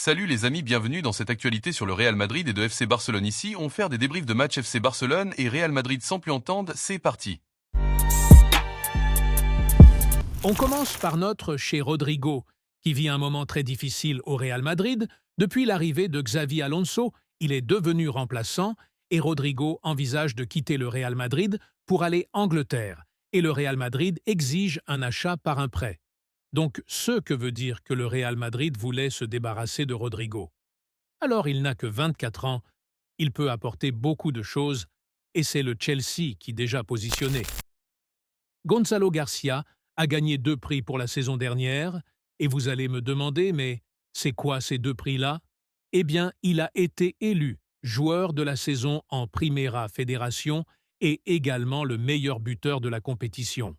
Salut les amis, bienvenue dans cette actualité sur le Real Madrid et de FC Barcelone. Ici, on fait des débriefs de match FC Barcelone et Real Madrid sans plus entendre, c'est parti. On commence par notre chez Rodrigo, qui vit un moment très difficile au Real Madrid. Depuis l'arrivée de Xavi Alonso, il est devenu remplaçant et Rodrigo envisage de quitter le Real Madrid pour aller en Angleterre. Et le Real Madrid exige un achat par un prêt. Donc, ce que veut dire que le Real Madrid voulait se débarrasser de Rodrigo. Alors, il n'a que 24 ans, il peut apporter beaucoup de choses, et c'est le Chelsea qui déjà positionné. Gonzalo Garcia a gagné 2 prix pour la saison dernière, et vous allez me demander, mais c'est quoi ces 2 prix-là? Eh bien, il a été élu joueur de la saison en Primera Fédération et également le meilleur buteur de la compétition.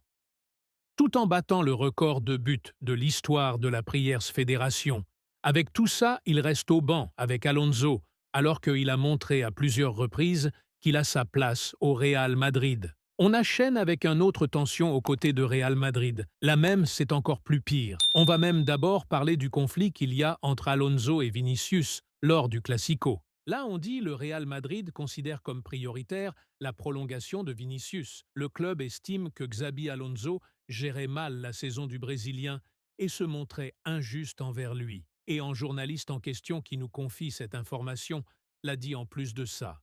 Tout en battant le record de buts de l'histoire de la Prières Fédération. Avec tout ça, il reste au banc avec Alonso, alors qu'il a montré à plusieurs reprises qu'il a sa place au Real Madrid. On enchaîne avec une autre tension aux côtés de Real Madrid. La même, c'est encore plus pire. On va même d'abord parler du conflit qu'il y a entre Alonso et Vinicius lors du Classico. Là, on dit le Real Madrid considère comme prioritaire la prolongation de Vinicius. Le club estime que Xabi Alonso gérait mal la saison du Brésilien et se montrait injuste envers lui. Et un journaliste en question qui nous confie cette information l'a dit en plus de ça.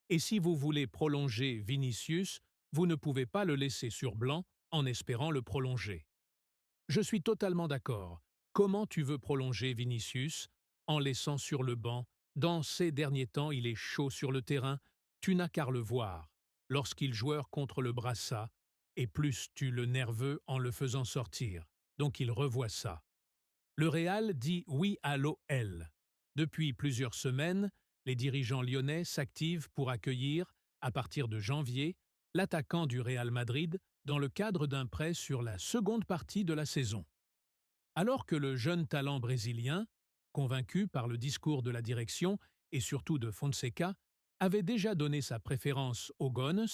Et si vous voulez prolonger Vinicius, vous ne pouvez pas le laisser sur blanc en espérant le prolonger. Je suis totalement d'accord. Comment tu veux prolonger Vinicius en laissant sur le banc? Dans ces derniers temps, il est chaud sur le terrain. Tu n'as qu'à le voir. Lorsqu'il joueur contre le Barça, et plus tu le nerveux en le faisant sortir. Donc il revoit ça. Le Real dit oui à l'OL. Depuis plusieurs semaines, les dirigeants lyonnais s'activent pour accueillir, à partir de janvier, l'attaquant du Real Madrid dans le cadre d'un prêt sur la seconde partie de la saison. Alors que le jeune talent brésilien, convaincu par le discours de la direction et surtout de Fonseca, avait déjà donné sa préférence aux Gones,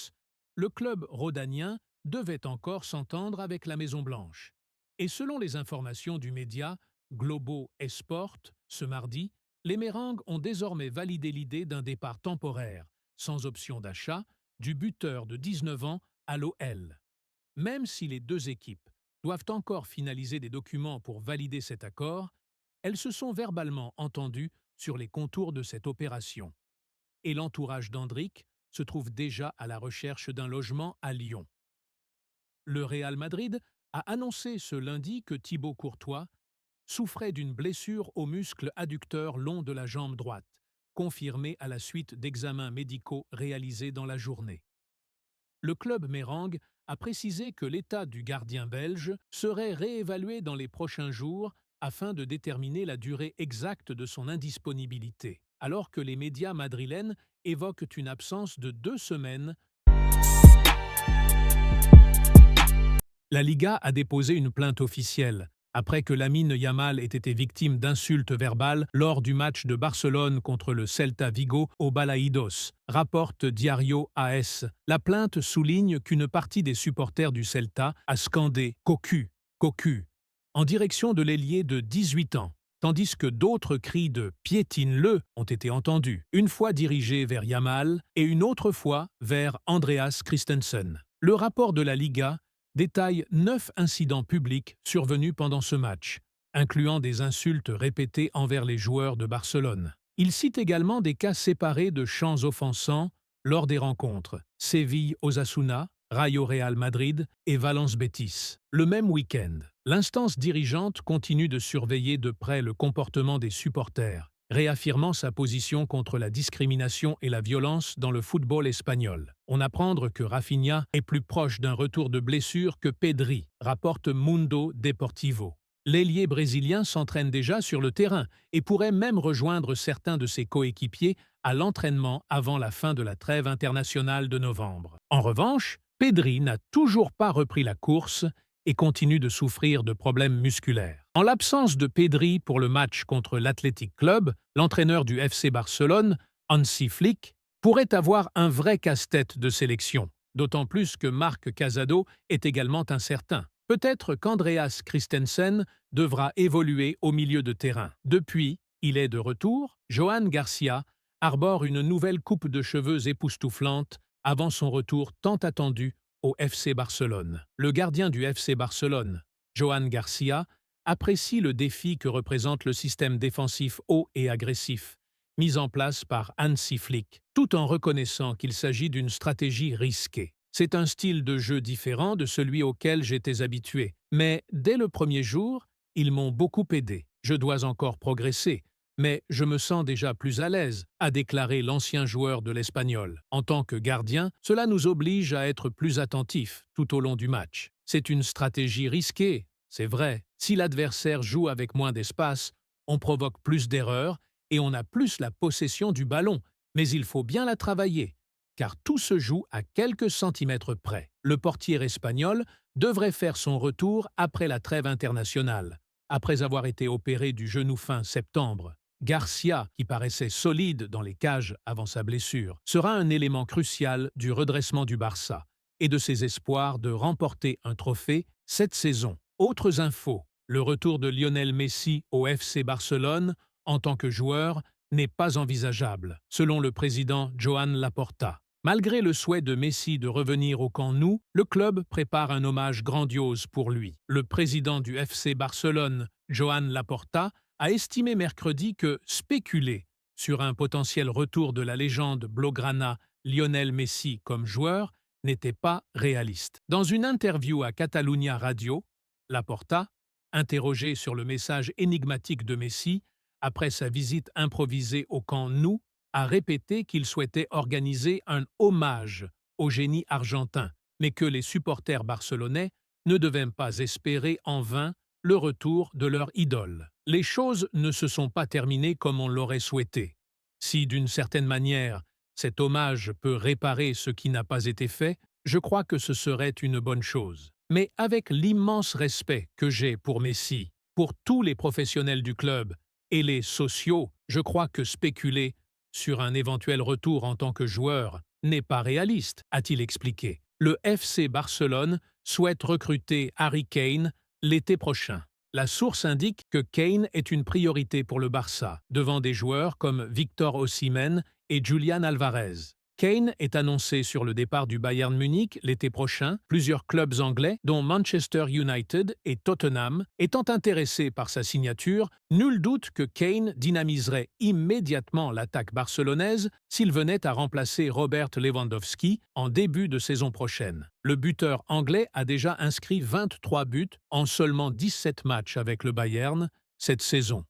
le club rhodanien devait encore s'entendre avec la Maison-Blanche. Et selon les informations du média Globo Esport, ce mardi, les Mérengues ont désormais validé l'idée d'un départ temporaire, sans option d'achat, du buteur de 19 ans à l'OL. Même si les deux équipes doivent encore finaliser des documents pour valider cet accord, elles se sont verbalement entendues sur les contours de cette opération. Et l'entourage d'Endrick se trouve déjà à la recherche d'un logement à Lyon. Le Real Madrid a annoncé ce lundi que Thibaut Courtois souffrait d'une blessure au muscle adducteur long de la jambe droite, confirmée à la suite d'examens médicaux réalisés dans la journée. Le club mérengue a précisé que l'état du gardien belge serait réévalué dans les prochains jours afin de déterminer la durée exacte de son indisponibilité, alors que les médias madrilènes évoquent une absence de 2 semaines. La Liga a déposé une plainte officielle après que Lamine Yamal ait été victime d'insultes verbales lors du match de Barcelone contre le Celta Vigo au Balaídos, rapporte Diario AS. La plainte souligne qu'une partie des supporters du Celta a scandé « Cocu, Cocu » en direction de l'ailier de 18 ans, tandis que d'autres cris de « piétine-le » ont été entendus, une fois dirigés vers Yamal et une autre fois vers Andreas Christensen. Le rapport de la Liga détaille 9 incidents publics survenus pendant ce match, incluant des insultes répétées envers les joueurs de Barcelone. Il cite également des cas séparés de chants offensants lors des rencontres Séville-Osasuna, Rayo Real Madrid et Valence-Betis. Le même week-end, l'instance dirigeante continue de surveiller de près le comportement des supporters, réaffirmant sa position contre la discrimination et la violence dans le football espagnol. On apprend que Rafinha est plus proche d'un retour de blessure que Pedri, rapporte Mundo Deportivo. L'ailier brésilien s'entraîne déjà sur le terrain et pourrait même rejoindre certains de ses coéquipiers à l'entraînement avant la fin de la trêve internationale de novembre. En revanche, Pedri n'a toujours pas repris la course et continue de souffrir de problèmes musculaires. En l'absence de Pedri pour le match contre l'Athletic Club, l'entraîneur du FC Barcelone, Hansi Flick, pourrait avoir un vrai casse-tête de sélection, d'autant plus que Marc Casado est également incertain. Peut-être qu'Andreas Christensen devra évoluer au milieu de terrain. Depuis, Il est de retour. Johan Garcia arbore une nouvelle coupe de cheveux époustouflante avant son retour tant attendu au FC Barcelone. Le gardien du FC Barcelone, Johan Garcia, apprécie le défi que représente le système défensif haut et agressif, mis en place par Hansi Flick, tout en reconnaissant qu'il s'agit d'une stratégie risquée. C'est un style de jeu différent de celui auquel j'étais habitué, mais dès le premier jour, ils m'ont beaucoup aidé. Je dois encore progresser, mais je me sens déjà plus à l'aise, a déclaré l'ancien joueur de l'Espagnol. En tant que gardien, cela nous oblige à être plus attentifs tout au long du match. C'est une stratégie risquée, c'est vrai. Si l'adversaire joue avec moins d'espace, on provoque plus d'erreurs et on a plus la possession du ballon, mais il faut bien la travailler, car tout se joue à quelques centimètres près. Le portier espagnol devrait faire son retour après la trêve internationale, après avoir été opéré du genou fin septembre. Garcia, qui paraissait solide dans les cages avant sa blessure, sera un élément crucial du redressement du Barça et de ses espoirs de remporter un trophée cette saison. Autres infos, le retour de Lionel Messi au FC Barcelone en tant que joueur n'est pas envisageable, selon le président Joan Laporta. Malgré le souhait de Messi de revenir au Camp Nou, le club prépare un hommage grandiose pour lui. Le président du FC Barcelone, Joan Laporta, a estimé mercredi que spéculer sur un potentiel retour de la légende blaugrana Lionel Messi comme joueur n'était pas réaliste. Dans une interview à Catalunya Radio, Laporta, interrogé sur le message énigmatique de Messi après sa visite improvisée au Camp Nou, a répété qu'il souhaitait organiser un hommage au génie argentin, mais que les supporters barcelonais ne devaient pas espérer en vain le retour de leur idole. Les choses ne se sont pas terminées comme on l'aurait souhaité. Si, d'une certaine manière, cet hommage peut réparer ce qui n'a pas été fait, je crois que ce serait une bonne chose. Mais avec l'immense respect que j'ai pour Messi, pour tous les professionnels du club et les sociaux, je crois que spéculer sur un éventuel retour en tant que joueur n'est pas réaliste, a-t-il expliqué. Le FC Barcelone souhaite recruter Harry Kane l'été prochain. La source indique que Kane est une priorité pour le Barça, devant des joueurs comme Victor Osimhen et Julian Alvarez. Kane est annoncé sur le départ du Bayern Munich l'été prochain, plusieurs clubs anglais, dont Manchester United et Tottenham, étant intéressés par sa signature. Nul doute que Kane dynamiserait immédiatement l'attaque barcelonaise s'il venait à remplacer Robert Lewandowski en début de saison prochaine. Le buteur anglais a déjà inscrit 23 buts en seulement 17 matchs avec le Bayern cette saison.